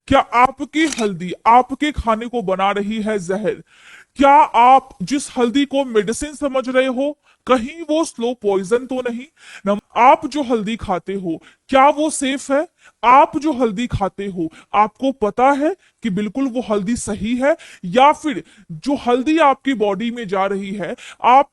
क्या आपकी हल्दी आपके खाने को बना रही है जहर? क्या आप जिस हल्दी को मेडिसिन समझ रहे हो, कहीं वो स्लो पॉइजन तो नहीं? आप जो हल्दी खाते हो, क्या वो सेफ है? आप जो हल्दी खाते हो, आपको पता है कि बिल्कुल वो हल्दी सही है? या फिर जो हल्दी आपकी बॉडी में जा रही है, आप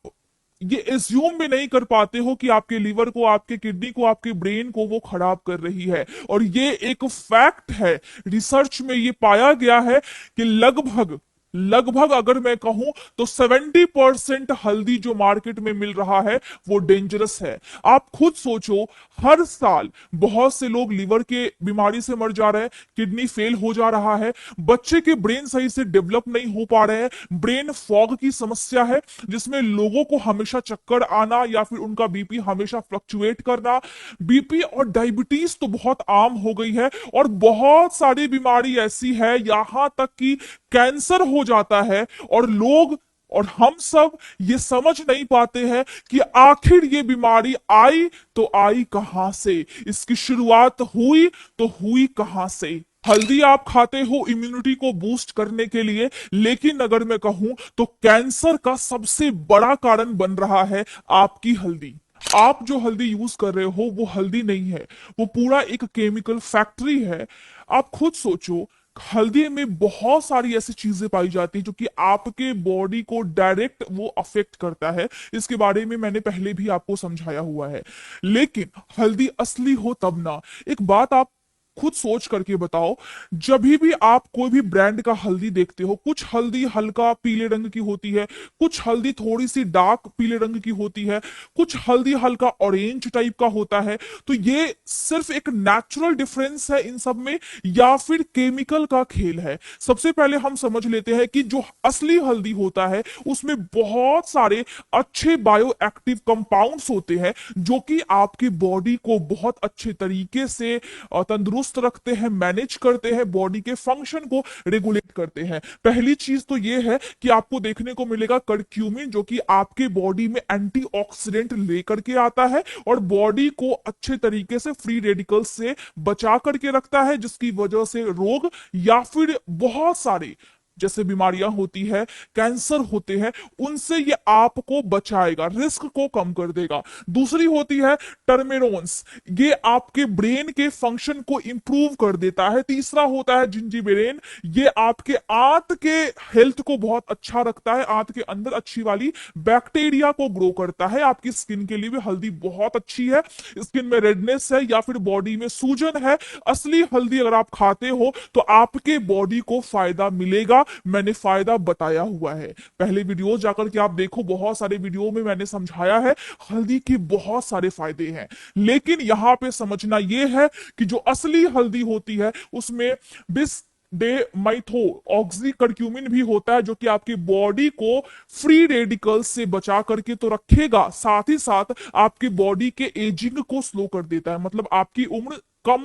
ये एज्यूम भी नहीं कर पाते हो कि आपके लीवर को, आपके किडनी को, आपके ब्रेन को वो खराब कर रही है? और ये एक फैक्ट है, रिसर्च में ये पाया गया है कि लगभग लगभग अगर मैं कहूं तो 70% हल्दी जो मार्केट में मिल रहा है वो डेंजरस है। आप खुद सोचो, हर साल बहुत से लोग लीवर के बीमारी से मर जा रहे हैं, किडनी फेल हो जा रहा है, बच्चे के ब्रेन सही से डेवलप नहीं हो पा रहे हैं, ब्रेन फॉग की समस्या है जिसमें लोगों को हमेशा चक्कर आना या फिर उनका बीपी हमेशा फ्लक्चुएट करना। बीपी और डायबिटीज तो बहुत आम हो गई है, और बहुत सारी बीमारी ऐसी है, यहां तक कि कैंसर हो जाता है। और लोग और हम सब ये समझ नहीं पाते हैं कि आखिर ये बीमारी आई तो आई कहां से, इसकी शुरुआत हुई तो हुई कहां से? हल्दी आप खाते हो इम्यूनिटी को बूस्ट करने के लिए, लेकिन अगर मैं कहूं तो कैंसर का सबसे बड़ा कारण बन रहा है आपकी हल्दी। आप जो हल्दी यूज कर रहे हो वो हल्दी नहीं है, वो पूरा एक केमिकल फैक्ट्री है। आप खुद सोचो, हल्दी में बहुत सारी ऐसी चीजें पाई जाती है जो कि आपके बॉडी को डायरेक्ट वो अफेक्ट करता है। इसके बारे में मैंने पहले भी आपको समझाया हुआ है। लेकिन हल्दी असली हो तब ना। एक बात आप खुद सोच करके बताओ, जब भी आप कोई भी ब्रांड का हल्दी देखते हो, कुछ हल्दी हल्का पीले रंग की होती है, कुछ हल्दी थोड़ी सी डार्क पीले रंग की होती है, कुछ हल्दी हल्का ऑरेंज टाइप का होता है। तो ये सिर्फ एक नेचुरल डिफरेंस है इन सब में, या फिर केमिकल का खेल है? सबसे पहले हम समझ लेते हैं कि जो असली हल्दी होता है उसमें बहुत सारे अच्छे बायो एक्टिव कंपाउंड्स होते हैं जो कि आपकी बॉडी को बहुत अच्छे तरीके से तंदुरुस्त रखते हैं, मैनेज करते हैं, बॉडी के फंक्शन को रेगुलेट करते हैं। पहली चीज तो ये है कि आपको देखने को मिलेगा करक्यूमिन, जो कि आपके बॉडी में एंटीऑक्सीडेंट लेकर के आता है और बॉडी को अच्छे तरीके से फ्री रेडिकल्स से बचा करके रखता है, जिसकी वजह से रोग या फिर बहुत सारे जैसे बीमारियां होती है, कैंसर होते हैं, उनसे ये आपको बचाएगा, रिस्क को कम कर देगा। दूसरी होती है टर्मेरोन्स, ये आपके ब्रेन के फंक्शन को इंप्रूव कर देता है। तीसरा होता है जिंजीबेरेन, ये आपके आंत के हेल्थ को बहुत अच्छा रखता है, आंत के अंदर अच्छी वाली बैक्टीरिया को ग्रो करता है। आपकी स्किन के लिए भी हल्दी बहुत अच्छी है। स्किन में रेडनेस है या फिर बॉडी में सूजन है, असली हल्दी अगर आप खाते हो तो आपके बॉडी को फायदा मिलेगा। मैंने फायदा बताया हुआ है, पहले वीडियो जाकर के आप देखो, बहुत सारे वीडियो में मैंने समझाया है हल्दी के बहुत सारे फायदे हैं। लेकिन यहां पे समझना यह है कि जो असली हल्दी होती है उसमें बिस डे माइथो ऑक्सी करक्यूमिन भी होता है, जो कि आपकी बॉडी को फ्री रेडिकल्स से बचा करके तो रखेगा, साथ ही साथ आपकी बॉडी के एजिंग को स्लो कर देता है। मतलब आपकी उम्र कम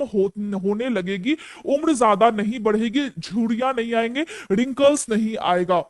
होने लगेगी, उम्र ज्यादा नहीं बढ़ेगी, झुर्रियां नहीं आएंगे, रिंकल्स नहीं आएगा।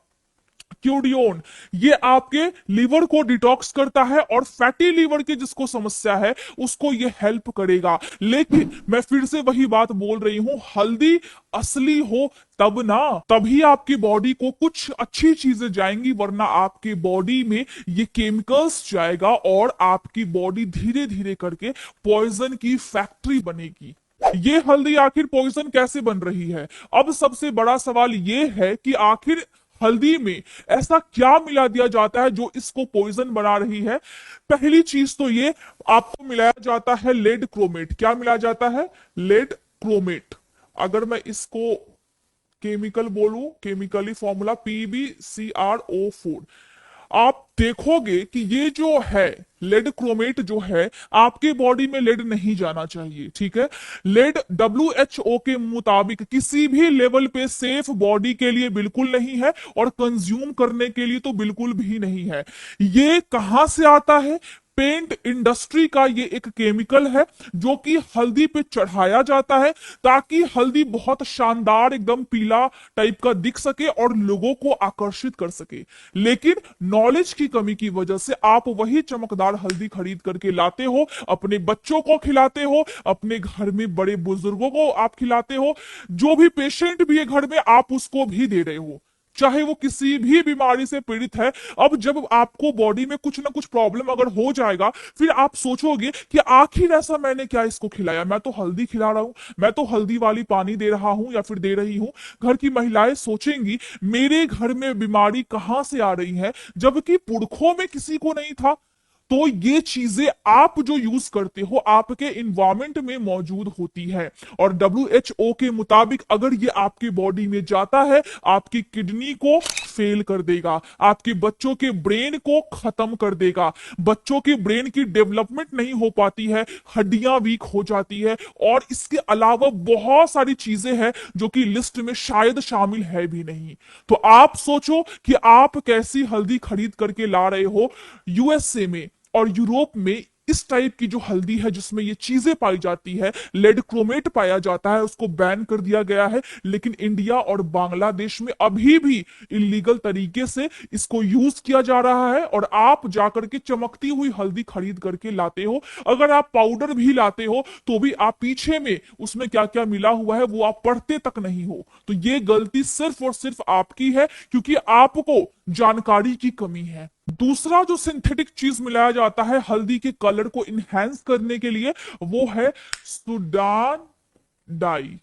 क्यूडियोन, ये आपके लीवर को डिटॉक्स करता है और फैटी लीवर की जिसको समस्या है उसको ये हेल्प करेगा। लेकिन मैं फिर से वही बात बोल रही हूं, हल्दी असली हो तब ना, तभी आपकी बॉडी को कुछ अच्छी चीजें जाएंगी, वरना आपकी बॉडी में ये केमिकल्स जाएगा और आपकी बॉडी धीरे धीरे करके पॉइजन की फैक्ट्री बनेगी। ये हल्दी आखिर पॉइजन कैसे बन रही है? अब सबसे बड़ा सवाल ये है कि आखिर हल्दी में ऐसा क्या मिला दिया जाता है जो इसको पॉइजन बना रही है? पहली चीज तो ये, आपको मिलाया जाता है लेड क्रोमेट। क्या मिलाया जाता है? Lead chromate. अगर मैं इसको केमिकल बोलूं, केमिकली फॉर्मूला PbCrO4। आप देखोगे कि ये जो है लेड क्रोमेट जो है, आपके बॉडी में लेड नहीं जाना चाहिए, ठीक है? लेड WHO के मुताबिक किसी भी लेवल पे सेफ बॉडी के लिए बिल्कुल नहीं है और कंज्यूम करने के लिए तो बिल्कुल भी नहीं है। ये कहां से आता है? पेंट इंडस्ट्री का ये एक केमिकल है जो कि हल्दी पे चढ़ाया जाता है ताकि हल्दी बहुत शानदार एकदम पीला टाइप का दिख सके और लोगों को आकर्षित कर सके। लेकिन नॉलेज की कमी की वजह से आप वही चमकदार हल्दी खरीद करके लाते हो, अपने बच्चों को खिलाते हो, अपने घर में बड़े बुजुर्गों को आप खिलाते हो, जो भी पेशेंट भी है घर में आप उसको भी दे रहे हो, चाहे वो किसी भी बीमारी से पीड़ित है। अब जब आपको बॉडी में कुछ ना कुछ प्रॉब्लम अगर हो जाएगा, फिर आप सोचोगे कि आखिर ऐसा मैंने क्या इसको खिलाया, मैं तो हल्दी खिला रहा हूं, मैं तो हल्दी वाली पानी दे रहा हूं या फिर दे रही हूं। घर की महिलाएं सोचेंगी मेरे घर में बीमारी कहां से आ रही है, जबकि पुरखों में किसी को नहीं था। तो ये चीजें आप जो यूज करते हो आपके इन्वायरमेंट में मौजूद होती है, और WHO के मुताबिक अगर ये आपके बॉडी में जाता है, आपकी किडनी को फेल कर देगा, आपके बच्चों के ब्रेन को खत्म कर देगा, बच्चों के ब्रेन की डेवलपमेंट नहीं हो पाती है, हड्डियां वीक हो जाती है, और इसके अलावा बहुत सारी चीजें हैं जो कि लिस्ट में शायद शामिल है भी नहीं। तो आप सोचो कि आप कैसी हल्दी खरीद करके ला रहे हो। यूएसए में और यूरोप में इस टाइप की जो हल्दी है जिसमें ये चीजें पाई जाती है, लेड क्रोमेट पाया जाता है, उसको बैन कर दिया गया है। लेकिन इंडिया और बांग्लादेश में अभी भी इलीगल तरीके से इसको यूज किया जा रहा है, और आप जाकर के चमकती हुई हल्दी खरीद करके लाते हो। अगर आप पाउडर भी लाते हो तो भी आप पीछे में उसमें क्या क्या मिला हुआ है वो आप पढ़ते तक नहीं हो। तो ये गलती सिर्फ और सिर्फ आपकी है, क्योंकि आपको जानकारी की कमी है। दूसरा जो सिंथेटिक चीज मिलाया जाता है हल्दी के कलर को इनहेंस करने के लिए, वो है सुडान डाई।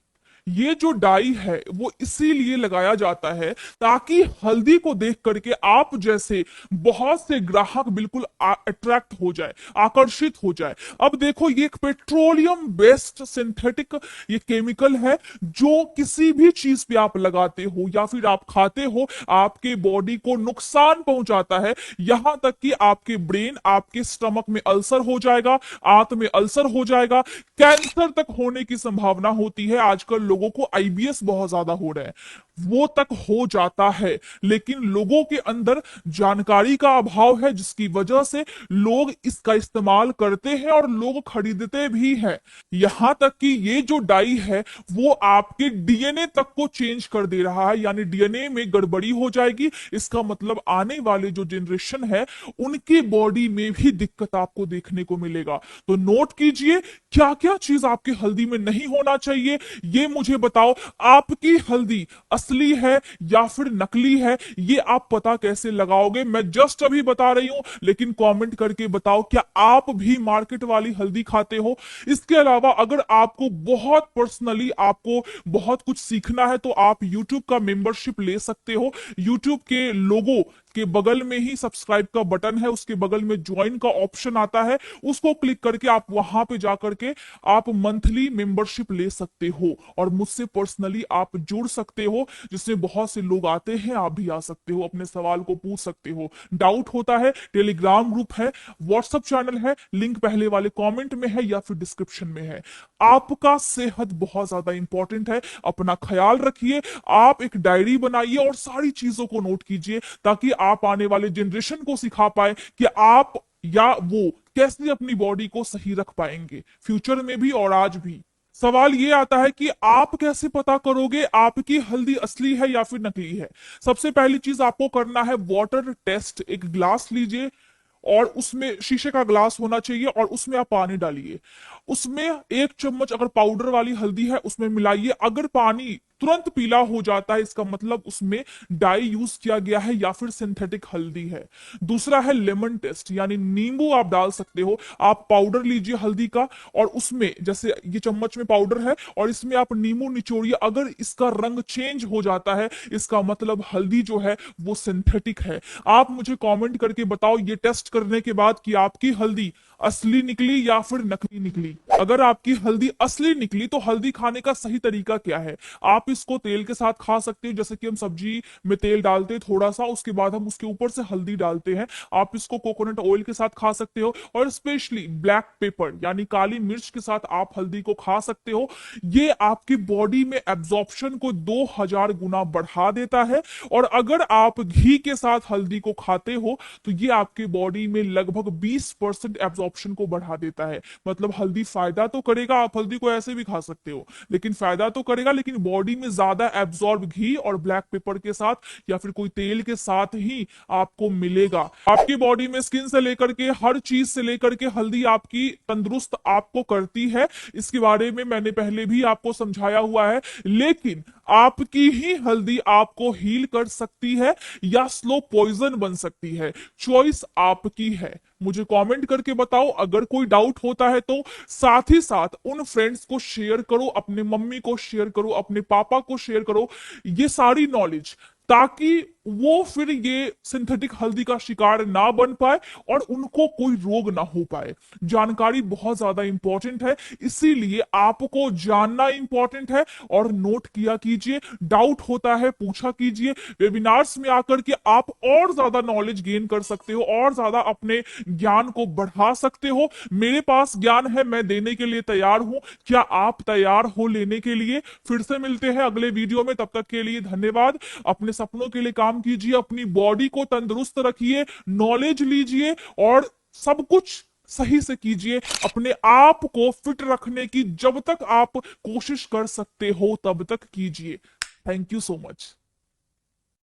ये जो डाई है वो इसीलिए लगाया जाता है ताकि हल्दी को देख करके आप जैसे बहुत से ग्राहक बिल्कुल अट्रैक्ट हो जाए, आकर्षित हो जाए। अब देखो ये एक पेट्रोलियम बेस्ड सिंथेटिक ये केमिकल है जो किसी भी चीज पे आप लगाते हो या फिर आप खाते हो आपके बॉडी को नुकसान पहुंचाता है। यहां तक कि आपके ब्रेन, आपके स्टमक में अल्सर हो जाएगा, आंत में अल्सर हो जाएगा, कैंसर तक होने की संभावना होती है। आजकल लोगों को आईबीएस बहुत ज्यादा हो रहा है, वो तक हो जाता है। लेकिन लोगों के अंदर जानकारी का अभाव है जिसकी वजह से लोग इसका इस्तेमाल करते हैं और लोग खरीदते भी हैं। यहां तक कि ये जो डाई है वो आपके डीएनए तक को चेंज कर दे रहा है, यानी डीएनए में गड़बड़ी हो जाएगी। इसका मतलब आने वाले जो जनरेशन है उनकी बॉडी में भी दिक्कत आपको देखने को मिलेगा। तो नोट कीजिए क्या क्या चीज आपकी हल्दी में नहीं होना चाहिए, ये मुझे बताओ। आपकी हल्दी असली है या फिर नकली है, ये आप पता कैसे लगाओगे? मैं जस्ट अभी बता रही हूं, लेकिन कमेंट करके बताओ क्या आप भी मार्केट वाली हल्दी खाते हो। इसके अलावा अगर आपको बहुत पर्सनली आपको बहुत कुछ सीखना है तो आप YouTube का मेंबरशिप ले सकते हो। YouTube के लोगों के बगल में ही सब्सक्राइब का बटन है, उसके बगल में ज्वाइन का ऑप्शन आता है, उसको क्लिक करके आप वहां पे जाकर के आप मंथली मेंबरशिप ले सकते हो और मुझसे पर्सनली आप जुड़ सकते हो, जिसमें बहुत से लोग आते हैं। आप भी आ सकते हो, अपने सवाल को पूछ सकते हो, डाउट होता है, टेलीग्राम ग्रुप है, व्हाट्सएप चैनल है, लिंक पहले वाले कमेंट में है या फिर डिस्क्रिप्शन में है। आपका सेहत बहुत ज्यादा इंपॉर्टेंट है, अपना ख्याल रखिए। आप एक डायरी बनाइए और सारी चीजों को नोट कीजिए ताकि आप आने वाले जनरेशन को सिखा पाए कि आप या वो कैसे अपनी बॉडी को सही रख पाएंगे फ्यूचर में भी और आज भी। सवाल ये आता है कि आप कैसे पता करोगे आपकी हल्दी असली है या फिर नकली है। सबसे पहली चीज आपको करना है वाटर टेस्ट। एक ग्लास लीजिए और उसमें शीशे का ग्लास होना चाहिए और उसमें आप पानी डालिए, उसमें 1 चम्मच अगर पाउडर वाली हल्दी है उसमें मिलाइए। अगर पानी तुरंत पीला हो जाता है इसका मतलब उसमें डाई यूज किया गया है या फिर सिंथेटिक हल्दी है। दूसरा है लेमन टेस्ट, यानी नींबू आप डाल सकते हो। आप पाउडर लीजिए हल्दी का और उसमें जैसे ये चम्मच में पाउडर है और इसमें आप नींबू निचोड़िए। अगर इसका रंग चेंज हो जाता है इसका मतलब हल्दी जो है वो सिंथेटिक है। आप मुझे कमेंट करके बताओ ये टेस्ट करने के बाद कि आपकी हल्दी असली निकली या फिर नकली निकली। अगर आपकी हल्दी असली निकली तो हल्दी खाने का सही तरीका क्या है? आप इसको तेल के साथ खा सकते हो, जैसे कि हम सब्जी में तेल डालते हैं थोड़ा सा, उसके बाद हम उसके ऊपर से हल्दी डालते हैं। आप इसको कोकोनट ऑयल के साथ खा सकते हो, और स्पेशली ब्लैक पेपर यानी काली मिर्च के साथ आप हल्दी को खा सकते हो। ये आपकी बॉडी में एब्जॉर्प्शन को 2000 गुना बढ़ा देता है। और अगर आप घी के साथ हल्दी को खाते हो तो ये आपके बॉडी में लगभग 20% एब्जॉर्प्शन को बढ़ा देता है। मतलब हल्दी फायदा तो करेगा, आप हल्दी को ऐसे भी खा सकते हो, लेकिन फायदा तो करेगा, लेकिन बॉडी में ज्यादा एब्जॉर्ब घी और ब्लैक पेपर के साथ या फिर कोई तेल के साथ ही आपको मिलेगा। आपकी बॉडी में स्किन से लेकर के हर चीज से लेकर के हल्दी आपकी तंदुरुस्त आपको करती है। इसके बारे में मैंने पहले भी आपको समझाया हुआ है। लेकिन आपकी ही हल्दी आपको हील कर सकती है या स्लो पॉइजन बन सकती है, चॉइस आपकी है। मुझे कमेंट करके बताओ, अगर कोई डाउट होता है तो। साथ ही साथ उन फ्रेंड्स को शेयर करो, अपने मम्मी को शेयर करो, अपने पापा को शेयर करो ये सारी नॉलेज, ताकि वो फिर ये सिंथेटिक हल्दी का शिकार ना बन पाए और उनको कोई रोग ना हो पाए। जानकारी बहुत ज्यादा इंपॉर्टेंट है, इसीलिए आपको जानना इंपॉर्टेंट है। और नोट किया कीजिए, डाउट होता है पूछा कीजिए। वेबिनार्स में आकर के आप और ज्यादा नॉलेज गेन कर सकते हो, और ज्यादा अपने ज्ञान को बढ़ा सकते हो। मेरे पास ज्ञान है, मैं देने के लिए तैयार हूं। क्या आप तैयार हो लेने के लिए? फिर से मिलते हैं अगले वीडियो में, तब तक के लिए धन्यवाद। अपने सपनों के लिए काम कीजिए, अपनी बॉडी को तंदुरुस्त रखिए, नॉलेज लीजिए और सब कुछ सही से कीजिए। अपने आप को फिट रखने की जब तक आप कोशिश कर सकते हो तब तक कीजिए। Thank you so much.